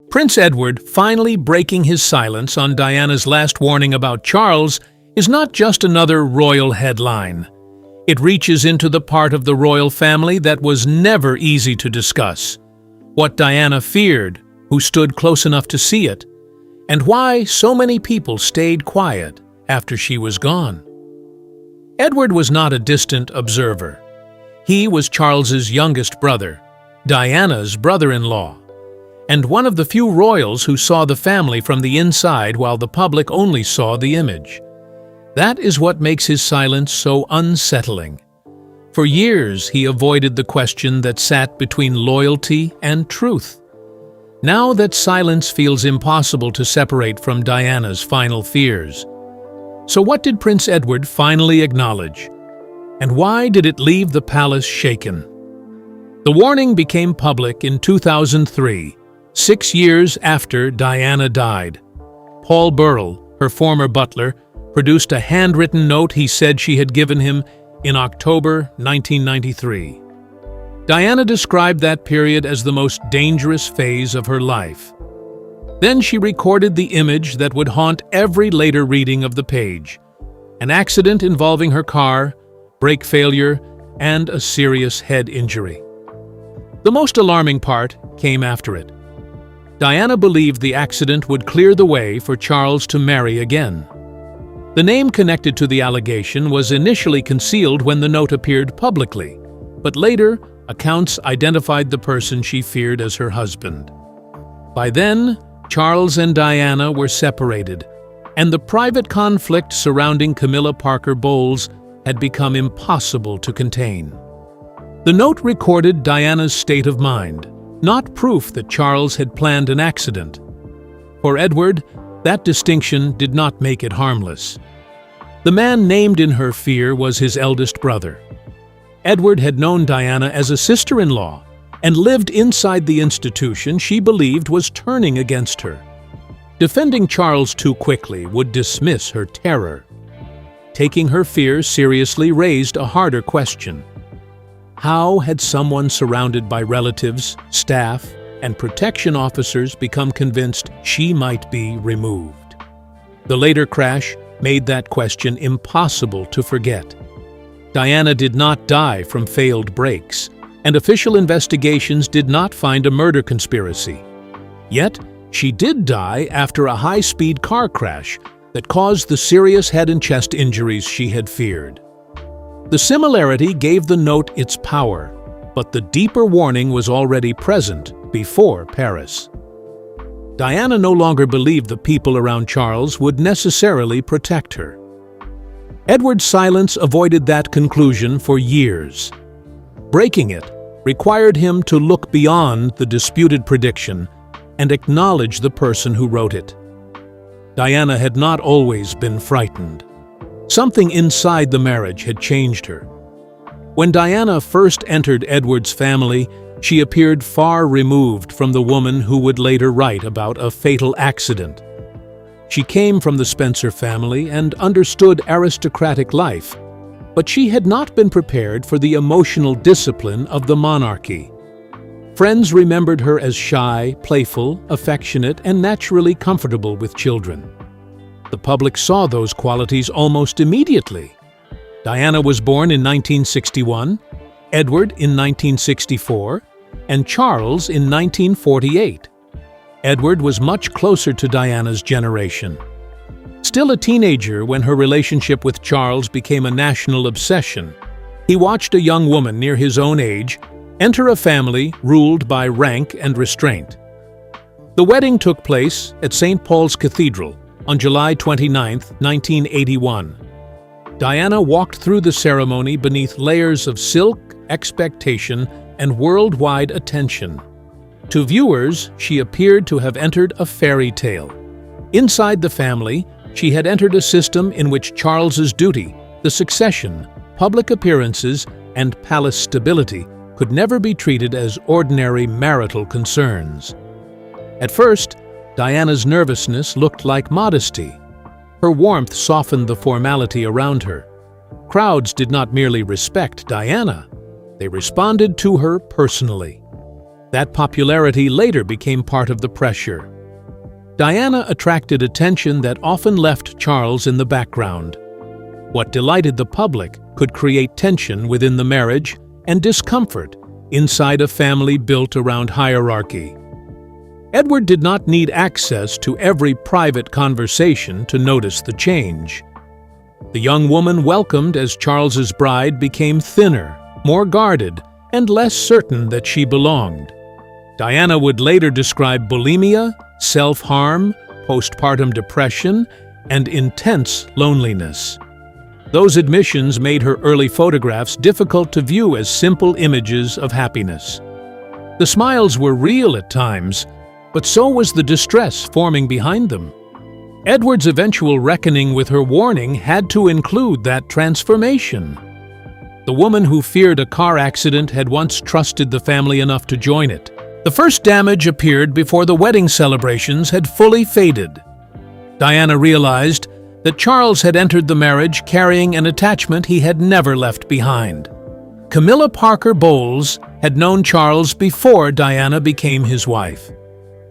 Prince Edward finally breaking his silence on Diana's last warning about Charles is not just another royal headline. It reaches into the part of the royal family that was never easy to discuss. What Diana feared, who stood close enough to see it, and why so many people stayed quiet after she was gone. Edward was not a distant observer. He was Charles's youngest brother, Diana's brother-in-law, and one of the few royals who saw the family from the inside while the public only saw the image. That is what makes his silence so unsettling. For years, he avoided the question that sat between loyalty and truth. Now that silence feels impossible to separate from Diana's final fears. So what did Prince Edward finally acknowledge? And why did it leave the palace shaken? The warning became public in 2003, 6 years after Diana died. Paul Burrell, her former butler, produced a handwritten note he said she had given him in October 1993. Diana described that period as the most dangerous phase of her life. Then she recorded the image that would haunt every later reading of the page: an accident involving her car, brake failure, and a serious head injury. The most alarming part came after it. Diana believed the accident would clear the way for Charles to marry again. The name connected to the allegation was initially concealed when the note appeared publicly, but later, accounts identified the person she feared as her husband. By then, Charles and Diana were separated, and the private conflict surrounding Camilla Parker Bowles had become impossible to contain. The note recorded Diana's state of mind, not proof that Charles had planned an accident. For Edward, that distinction did not make it harmless. The man named in her fear was his eldest brother. Edward had known Diana as a sister-in-law and lived inside the institution she believed was turning against her. Defending Charles too quickly would dismiss her terror. Taking her fears seriously raised a harder question. How had someone surrounded by relatives, staff, and protection officers become convinced she might be removed? The later crash made that question impossible to forget. Diana did not die from failed brakes, and official investigations did not find a murder conspiracy. Yet, she did die after a high-speed car crash that caused the serious head and chest injuries she had feared. The similarity gave the note its power, but the deeper warning was already present before Paris. Diana no longer believed the people around Charles would necessarily protect her. Edward's silence avoided that conclusion for years. Breaking it required him to look beyond the disputed prediction and acknowledge the person who wrote it. Diana had not always been frightened. Something inside the marriage had changed her. When Diana first entered Edward's family, she appeared far removed from the woman who would later write about a fatal accident. She came from the Spencer family and understood aristocratic life, but she had not been prepared for the emotional discipline of the monarchy. Friends remembered her as shy, playful, affectionate, and naturally comfortable with children. The public saw those qualities almost immediately. Diana was born in 1961, Edward in 1964, and Charles in 1948. Edward was much closer to Diana's generation. Still a teenager when her relationship with Charles became a national obsession, he watched a young woman near his own age enter a family ruled by rank and restraint. The wedding took place at St. Paul's Cathedral on July 29, 1981. Diana walked through the ceremony beneath layers of silk, expectation, and worldwide attention. To viewers, she appeared to have entered a fairy tale. Inside the family, she had entered a system in which Charles's duty, the succession, public appearances, and palace stability could never be treated as ordinary marital concerns. At first, Diana's nervousness looked like modesty. Her warmth softened the formality around her. Crowds did not merely respect Diana, they responded to her personally. That popularity later became part of the pressure. Diana attracted attention that often left Charles in the background. What delighted the public could create tension within the marriage and discomfort inside a family built around hierarchy. Edward did not need access to every private conversation to notice the change. The young woman welcomed as Charles's bride became thinner, more guarded, and less certain that she belonged. Diana would later describe bulimia, self-harm, postpartum depression, and intense loneliness. Those admissions made her early photographs difficult to view as simple images of happiness. The smiles were real at times, but so was the distress forming behind them. Edward's eventual reckoning with her warning had to include that transformation. The woman who feared a car accident had once trusted the family enough to join it. The first damage appeared before the wedding celebrations had fully faded. Diana realized that Charles had entered the marriage carrying an attachment he had never left behind. Camilla Parker Bowles had known Charles before Diana became his wife.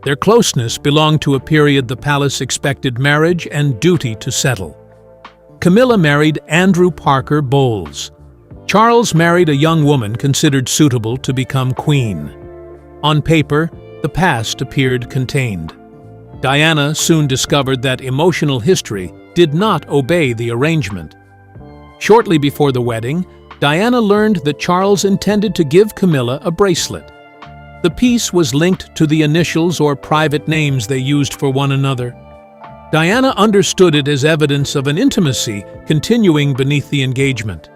Their closeness belonged to a period the palace expected marriage and duty to settle. Camilla married Andrew Parker Bowles. Charles married a young woman considered suitable to become queen. On paper, the past appeared contained. Diana soon discovered that emotional history did not obey the arrangement. Shortly before the wedding, Diana learned that Charles intended to give Camilla a bracelet. The piece was linked to the initials or private names they used for one another. Diana understood it as evidence of an intimacy continuing beneath the engagement.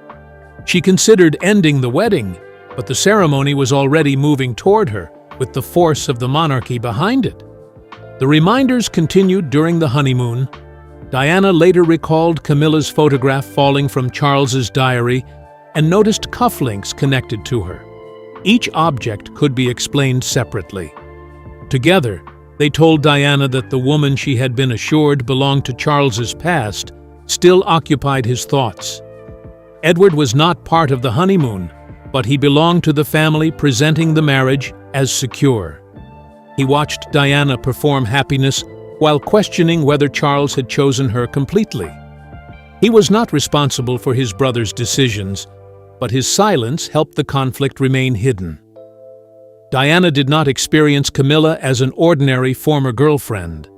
She considered ending the wedding, but the ceremony was already moving toward her, with the force of the monarchy behind it. The reminders continued during the honeymoon. Diana later recalled Camilla's photograph falling from Charles's diary and noticed cufflinks connected to her. Each object could be explained separately. Together, they told Diana that the woman she had been assured belonged to Charles's past still occupied his thoughts. Edward was not part of the honeymoon, but he belonged to the family presenting the marriage as secure. He watched Diana perform happiness while questioning whether Charles had chosen her completely. He was not responsible for his brother's decisions, but his silence helped the conflict remain hidden. Diana did not experience Camilla as an ordinary former girlfriend.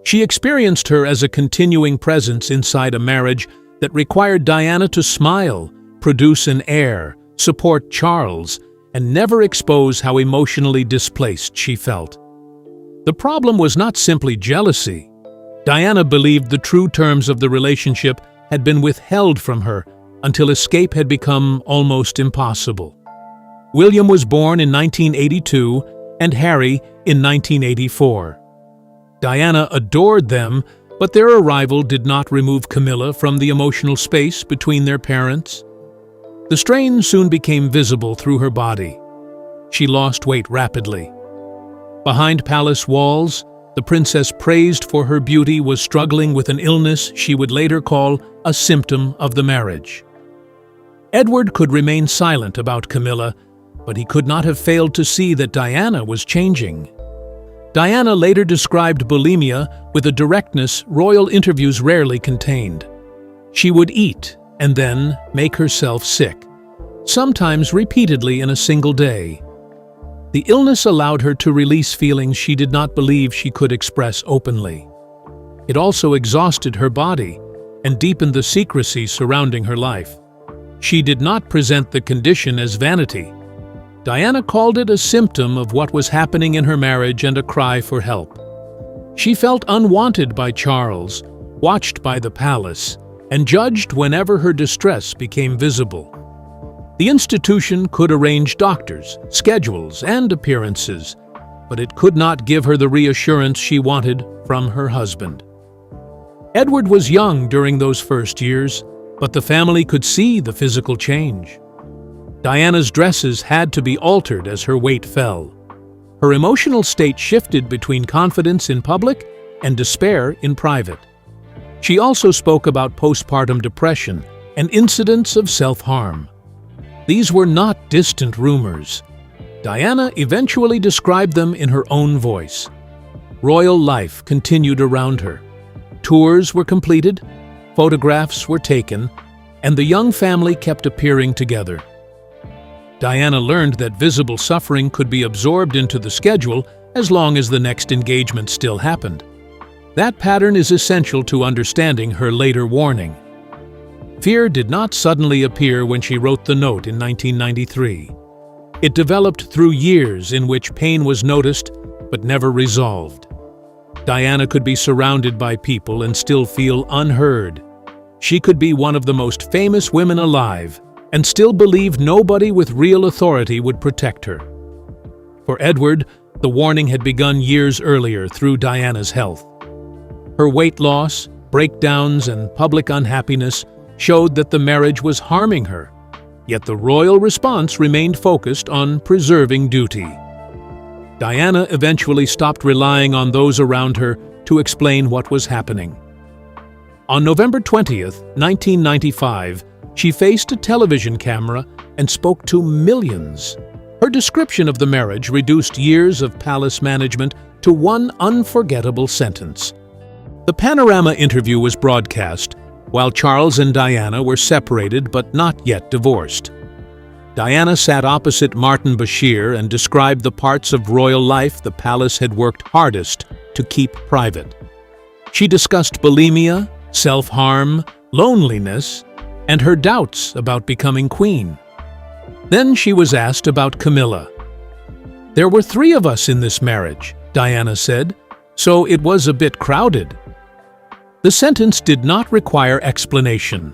She experienced her as a continuing presence inside a marriage that required Diana to smile, produce an air, support Charles, and never expose how emotionally displaced she felt. The problem was not simply jealousy. Diana believed the true terms of the relationship had been withheld from her until escape had become almost impossible. William was born in 1982 and Harry in 1984. Diana adored them, but their arrival did not remove Camilla from the emotional space between their parents. The strain soon became visible through her body. She lost weight rapidly. Behind palace walls, the princess praised for her beauty was struggling with an illness she would later call a symptom of the marriage. Edward could remain silent about Camilla, but he could not have failed to see that Diana was changing. Diana later described bulimia with a directness royal interviews rarely contained. She would eat and then make herself sick, sometimes repeatedly in a single day. The illness allowed her to release feelings she did not believe she could express openly. It also exhausted her body and deepened the secrecy surrounding her life. She did not present the condition as vanity. Diana called it a symptom of what was happening in her marriage and a cry for help. She felt unwanted by Charles, watched by the palace, and judged whenever her distress became visible. The institution could arrange doctors, schedules, and appearances, but it could not give her the reassurance she wanted from her husband. Edward was young during those first years, but the family could see the physical change. Diana's dresses had to be altered as her weight fell. Her emotional state shifted between confidence in public and despair in private. She also spoke about postpartum depression and incidents of self-harm. These were not distant rumors. Diana eventually described them in her own voice. Royal life continued around her. Tours were completed, photographs were taken, and the young family kept appearing together. Diana learned that visible suffering could be absorbed into the schedule as long as the next engagement still happened. That pattern is essential to understanding her later warning. Fear did not suddenly appear when she wrote the note in 1993. It developed through years in which pain was noticed but never resolved. Diana could be surrounded by people and still feel unheard. She could be one of the most famous women alive and still believe nobody with real authority would protect her. For Edward, the warning had begun years earlier through Diana's health. Her weight loss, breakdowns, and public unhappiness showed that the marriage was harming her, yet the royal response remained focused on preserving duty. Diana eventually stopped relying on those around her to explain what was happening. On November 20th, 1995, she faced a television camera and spoke to millions. Her description of the marriage reduced years of palace management to one unforgettable sentence. The Panorama interview was broadcast while Charles and Diana were separated but not yet divorced. Diana sat opposite Martin Bashir and described the parts of royal life the palace had worked hardest to keep private. She discussed bulimia, self-harm, loneliness, and her doubts about becoming queen. Then she was asked about Camilla. "There were 3 of us in this marriage," Diana said, "so it was a bit crowded." The sentence did not require explanation.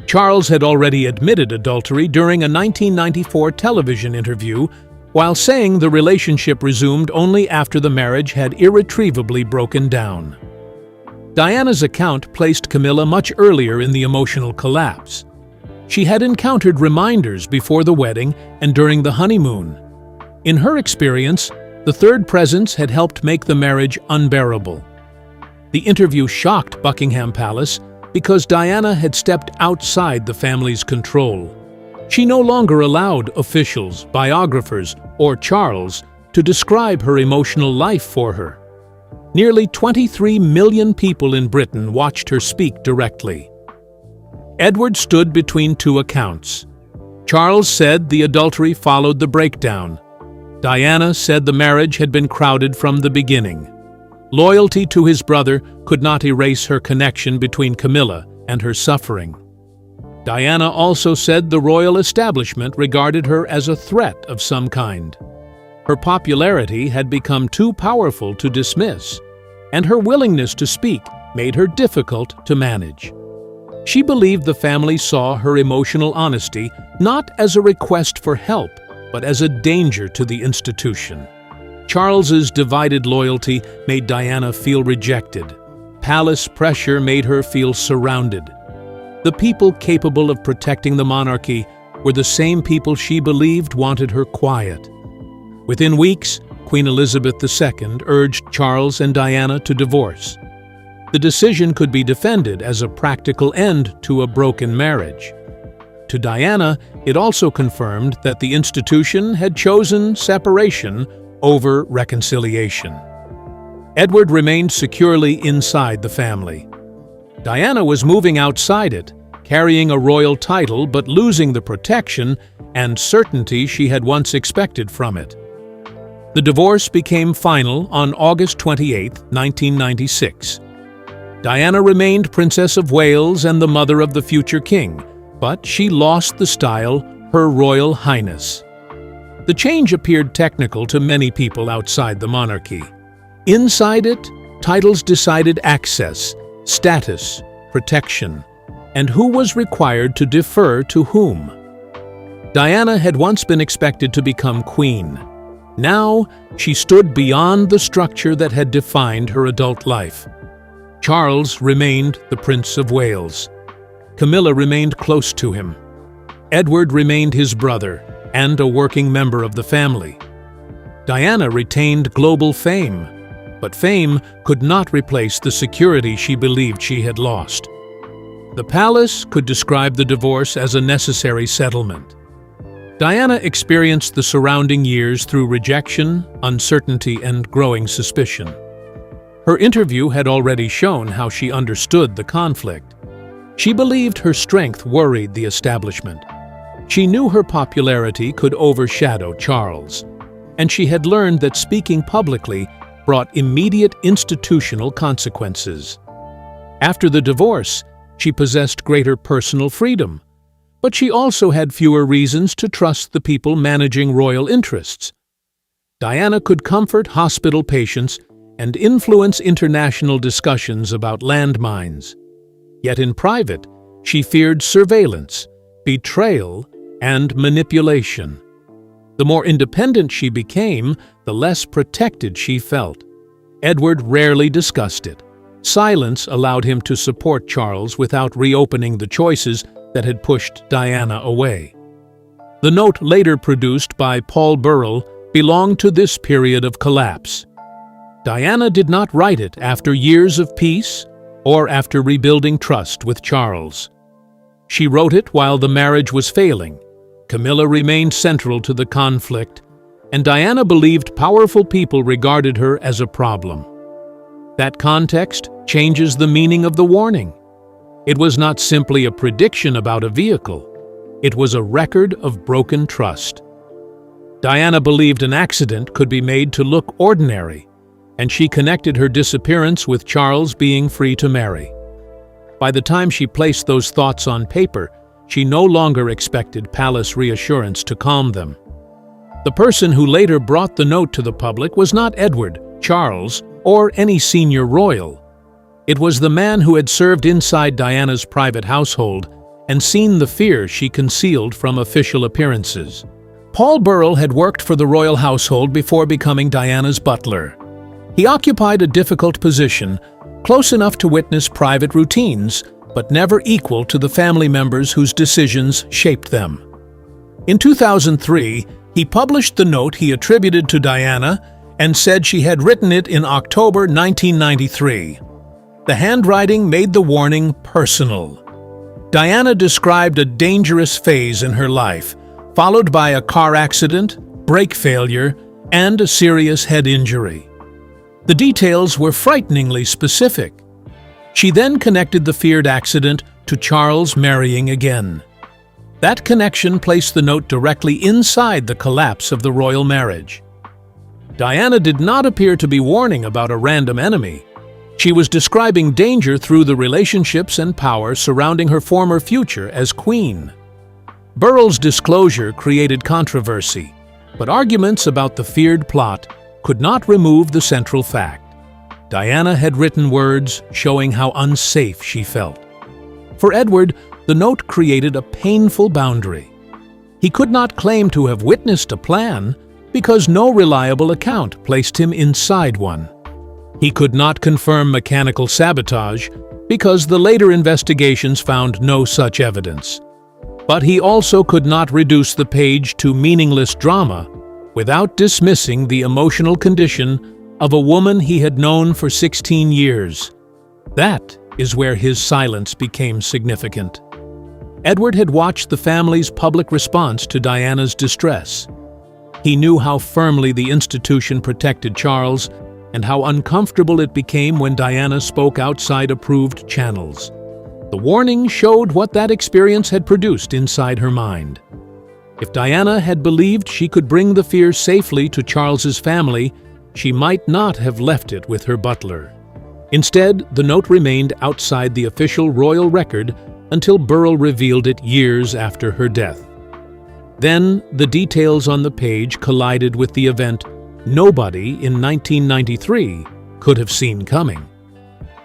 Charles had already admitted adultery during a 1994 television interview, while saying the relationship resumed only after the marriage had irretrievably broken down. Diana's account placed Camilla much earlier in the emotional collapse. She had encountered reminders before the wedding and during the honeymoon. In her experience, the third presence had helped make the marriage unbearable. The interview shocked Buckingham Palace because Diana had stepped outside the family's control. She no longer allowed officials, biographers, or Charles to describe her emotional life for her. Nearly 23 million people in Britain watched her speak directly. Edward stood between 2 accounts. Charles said the adultery followed the breakdown. Diana said the marriage had been crowded from the beginning. Loyalty to his brother could not erase her connection between Camilla and her suffering. Diana also said the royal establishment regarded her as a threat of some kind. Her popularity had become too powerful to dismiss, and her willingness to speak made her difficult to manage. She believed the family saw her emotional honesty not as a request for help, but as a danger to the institution. Charles's divided loyalty made Diana feel rejected. Palace pressure made her feel surrounded. The people capable of protecting the monarchy were the same people she believed wanted her quiet. Within weeks, Queen Elizabeth II urged Charles and Diana to divorce. The decision could be defended as a practical end to a broken marriage. To Diana, it also confirmed that the institution had chosen separation over reconciliation. Edward remained securely inside the family. Diana was moving outside it, carrying a royal title but losing the protection and certainty she had once expected from it. The divorce became final on August 28, 1996. Diana remained Princess of Wales and the mother of the future king, but she lost the style, Her Royal Highness. The change appeared technical to many people outside the monarchy. Inside it, titles decided access, status, protection, and who was required to defer to whom. Diana had once been expected to become queen. Now, she stood beyond the structure that had defined her adult life. Charles remained the Prince of Wales. Camilla remained close to him. Edward remained his brother and a working member of the family. Diana retained global fame, but fame could not replace the security she believed she had lost. The palace could describe the divorce as a necessary settlement. Diana experienced the surrounding years through rejection, uncertainty, and growing suspicion. Her interview had already shown how she understood the conflict. She believed her strength worried the establishment. She knew her popularity could overshadow Charles, and she had learned that speaking publicly brought immediate institutional consequences. After the divorce, she possessed greater personal freedom, but she also had fewer reasons to trust the people managing royal interests. Diana could comfort hospital patients and influence international discussions about landmines. Yet in private, she feared surveillance, betrayal, and manipulation. The more independent she became, the less protected she felt. Edward rarely discussed it. Silence allowed him to support Charles without reopening the choices that had pushed Diana away. The note later produced by Paul Burrell belonged to this period of collapse. Diana did not write it after years of peace or after rebuilding trust with Charles. She wrote it while the marriage was failing. Camilla remained central to the conflict, and Diana believed powerful people regarded her as a problem. That context changes the meaning of the warning. It was not simply a prediction about a vehicle. It was a record of broken trust. Diana believed an accident could be made to look ordinary, and she connected her disappearance with Charles being free to marry. By the time she placed those thoughts on paper, she no longer expected palace reassurance to calm them. The person who later brought the note to the public was not Edward, Charles, or any senior royal. It was the man who had served inside Diana's private household and seen the fear she concealed from official appearances. Paul Burrell had worked for the royal household before becoming Diana's butler. He occupied a difficult position, close enough to witness private routines, but never equal to the family members whose decisions shaped them. In 2003, he published the note he attributed to Diana and said she had written it in October 1993. The handwriting made the warning personal. Diana described a dangerous phase in her life, followed by a car accident, brake failure, and a serious head injury. The details were frighteningly specific. She then connected the feared accident to Charles marrying again. That connection placed the note directly inside the collapse of the royal marriage. Diana did not appear to be warning about a random enemy. She was describing danger through the relationships and power surrounding her former future as queen. Burrell's disclosure created controversy, but arguments about the feared plot could not remove the central fact. Diana had written words showing how unsafe she felt. For Edward, the note created a painful boundary. He could not claim to have witnessed a plan because no reliable account placed him inside one. He could not confirm mechanical sabotage because the later investigations found no such evidence. But he also could not reduce the page to meaningless drama without dismissing the emotional condition of a woman he had known for 16 years. That is where his silence became significant. Edward had watched the family's public response to Diana's distress. He knew how firmly the institution protected Charles and how uncomfortable it became when Diana spoke outside approved channels. The warning showed what that experience had produced inside her mind. If Diana had believed she could bring the fear safely to Charles's family, she might not have left it with her butler. Instead, the note remained outside the official royal record until Burrell revealed it years after her death. Then, the details on the page collided with the event nobody in 1993 could have seen coming.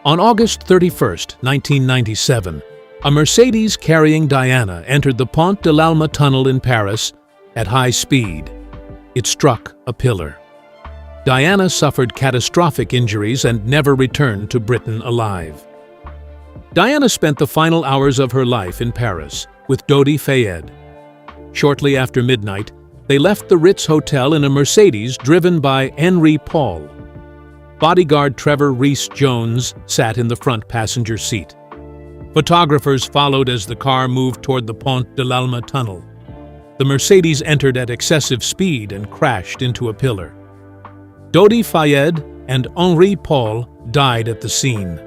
On August 31, 1997, a Mercedes carrying Diana entered the Pont de l'Alma tunnel in Paris at high speed. It struck a pillar. Diana suffered catastrophic injuries and never returned to Britain alive. Diana spent the final hours of her life in Paris with Dodi Fayed. Shortly after midnight, they left the Ritz Hotel in a Mercedes driven by Henry Paul. Bodyguard Trevor Rees-Jones sat in the front passenger seat. Photographers followed as the car moved toward the Pont de l'Alma tunnel. the Mercedes entered at excessive speed and crashed into a pillar. Dodi Fayed and Henri Paul died at the scene.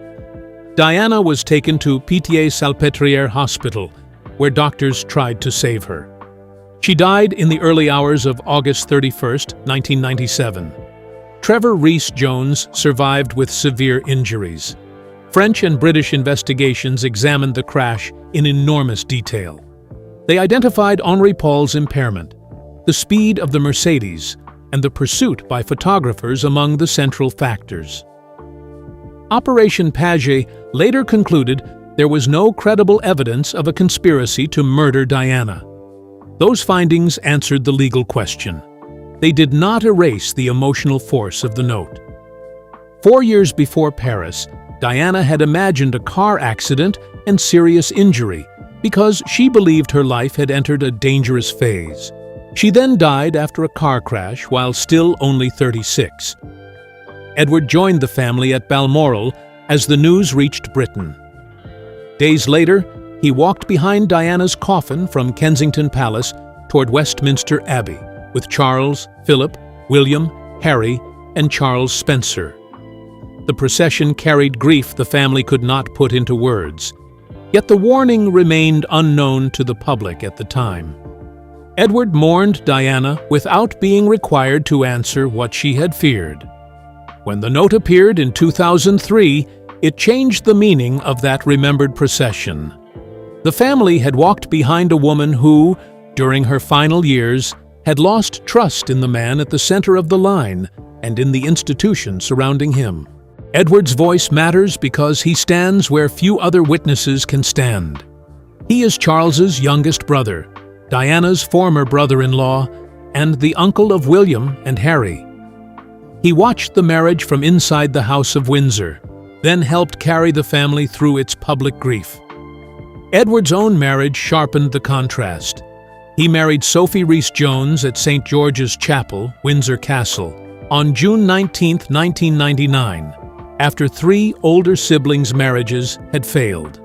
Diana was taken to Pitié-Salpêtrière Hospital, where doctors tried to save her. She died in the early hours of August 31, 1997. Trevor Rees-Jones survived with severe injuries. French and British investigations examined the crash in enormous detail. They identified Henri Paul's impairment, the speed of the Mercedes, and the pursuit by photographers among the central factors. Operation Paget later concluded there was no credible evidence of a conspiracy to murder Diana. Those findings answered the legal question. They did not erase the emotional force of the note. 4 years before Paris, Diana had imagined a car accident and serious injury because she believed her life had entered a dangerous phase. She then died after a car crash while still only 36. Edward joined the family at Balmoral as the news reached Britain. Days later, he walked behind Diana's coffin from Kensington Palace toward Westminster Abbey with Charles, Philip, William, Harry, and Charles Spencer. The procession carried grief the family could not put into words, yet the warning remained unknown to the public at the time. Edward mourned Diana without being required to answer what she had feared. When the note appeared in 2003, it changed the meaning of that remembered procession. The family had walked behind a woman who, during her final years, had lost trust in the man at the center of the line and in the institution surrounding him. Edward's voice matters because he stands where few other witnesses can stand. He is Charles's youngest brother, Diana's former brother-in-law, and the uncle of William and Harry. He watched the marriage from inside the House of Windsor, then helped carry the family through its public grief. Edward's own marriage sharpened the contrast. He married Sophie Rees-Jones at St. George's Chapel, Windsor Castle, on June 19, 1999, after 3 older siblings' marriages had failed.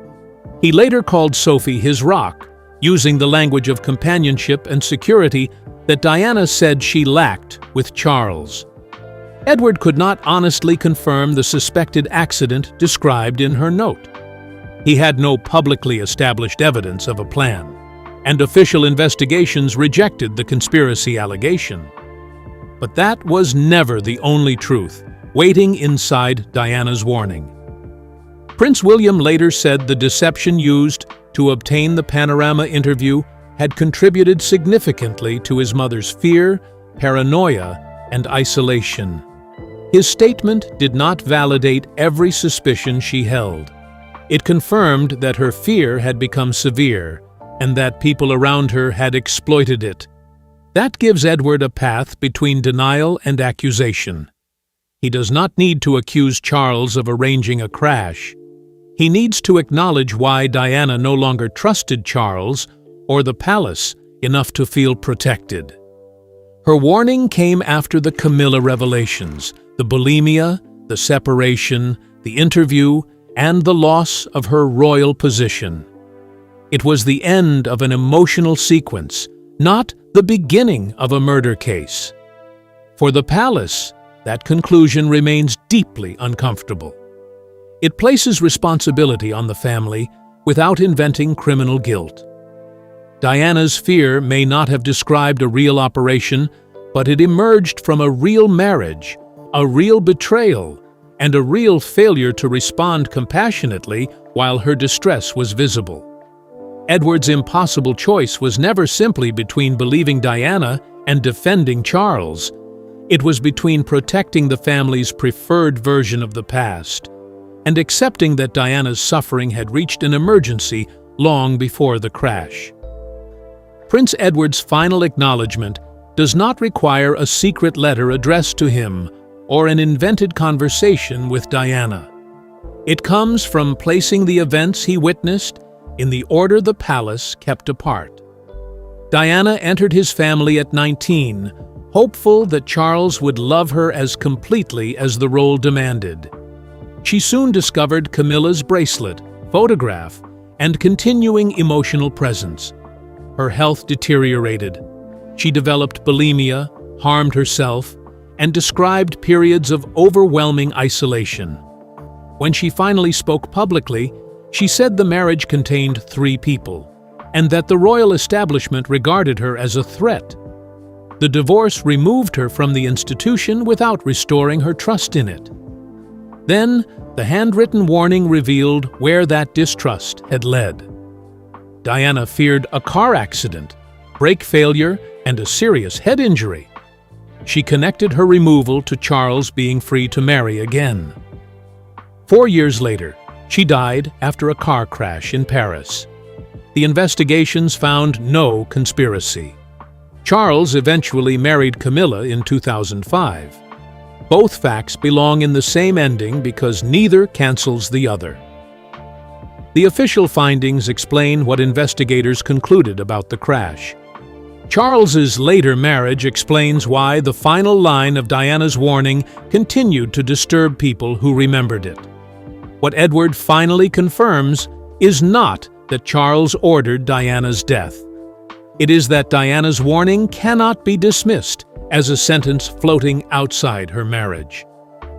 He later called Sophie his rock, using the language of companionship and security that Diana said she lacked with Charles. Edward could not honestly confirm the suspected accident described in her note. He had no publicly established evidence of a plan, and official investigations rejected the conspiracy allegation. But that was never the only truth waiting inside Diana's warning. Prince William later said the deception used to obtain the Panorama interview had contributed significantly to his mother's fear, paranoia, and isolation. His statement did not validate every suspicion she held. It confirmed that her fear had become severe and that people around her had exploited it. That gives Edward a path between denial and accusation. He does not need to accuse Charles of arranging a crash. He needs to acknowledge why Diana no longer trusted Charles or the palace enough to feel protected. Her warning came after the Camilla revelations, the bulimia, the separation, the interview, and the loss of her royal position. It was the end of an emotional sequence, not the beginning of a murder case. For the palace, that conclusion remains deeply uncomfortable. It places responsibility on the family without inventing criminal guilt. Diana's fear may not have described a real operation, but it emerged from a real marriage, a real betrayal, and a real failure to respond compassionately while her distress was visible. Edward's impossible choice was never simply between believing Diana and defending Charles. It was between protecting the family's preferred version of the past and accepting that Diana's suffering had reached an emergency long before the crash. Prince Edward's final acknowledgement does not require a secret letter addressed to him or an invented conversation with Diana. It comes from placing the events he witnessed in the order the palace kept apart. Diana entered his family at 19, hopeful that Charles would love her as completely as the role demanded. She soon discovered Camilla's bracelet, photograph, and continuing emotional presence. her health deteriorated. She developed bulimia, harmed herself, and described periods of overwhelming isolation. When she finally spoke publicly, she said the marriage contained 3 people, and that the royal establishment regarded her as a threat. The divorce removed her from the institution without restoring her trust in it. Then, the handwritten warning revealed where that distrust had led. Diana feared a car accident, brake failure, and a serious head injury. She connected her removal to Charles being free to marry again. 4 years later, she died after a car crash in Paris. The investigations found no conspiracy. Charles eventually married Camilla in 2005. Both facts belong in the same ending because neither cancels the other. The official findings explain what investigators concluded about the crash. Charles's later marriage explains why the final line of Diana's warning continued to disturb people who remembered it. What Edward finally confirms is not that Charles ordered Diana's death. It is that Diana's warning cannot be dismissed as a sentence floating outside her marriage.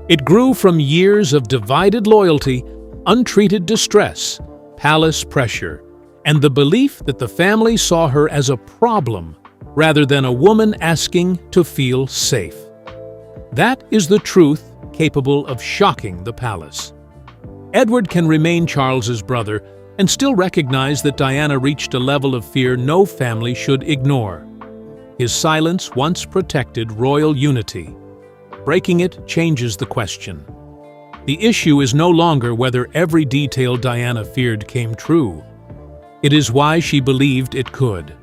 It grew from years of divided loyalty, untreated distress, palace pressure, and the belief that the family saw her as a problem rather than a woman asking to feel safe. That is the truth capable of shocking the palace. Edward can remain Charles's brother and still recognize that Diana reached a level of fear no family should ignore. His silence once protected royal unity. Breaking it changes the question. The issue is no longer whether every detail Diana feared came true. It is why she believed it could.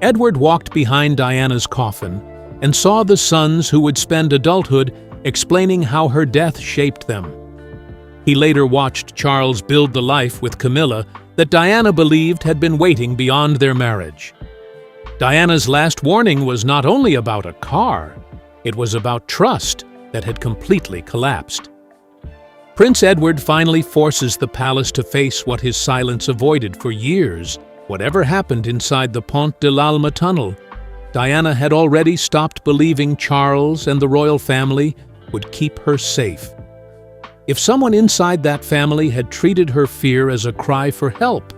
Edward walked behind Diana's coffin and saw the sons who would spend adulthood explaining how her death shaped them. He later watched Charles build the life with Camilla that Diana believed had been waiting beyond their marriage. Diana's last warning was not only about a car, it was about trust that had completely collapsed. Prince Edward finally forces the palace to face what his silence avoided for years. Whatever happened inside the Pont de l'Alma tunnel, Diana had already stopped believing Charles and the royal family would keep her safe. If someone inside that family had treated her fear as a cry for help,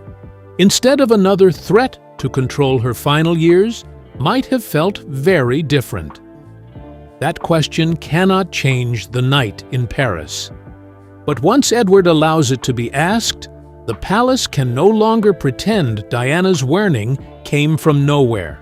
instead of another threat to control her final years, might have felt very different. That question cannot change the night in Paris. But once Edward allows it to be asked, the palace can no longer pretend Diana's warning came from nowhere.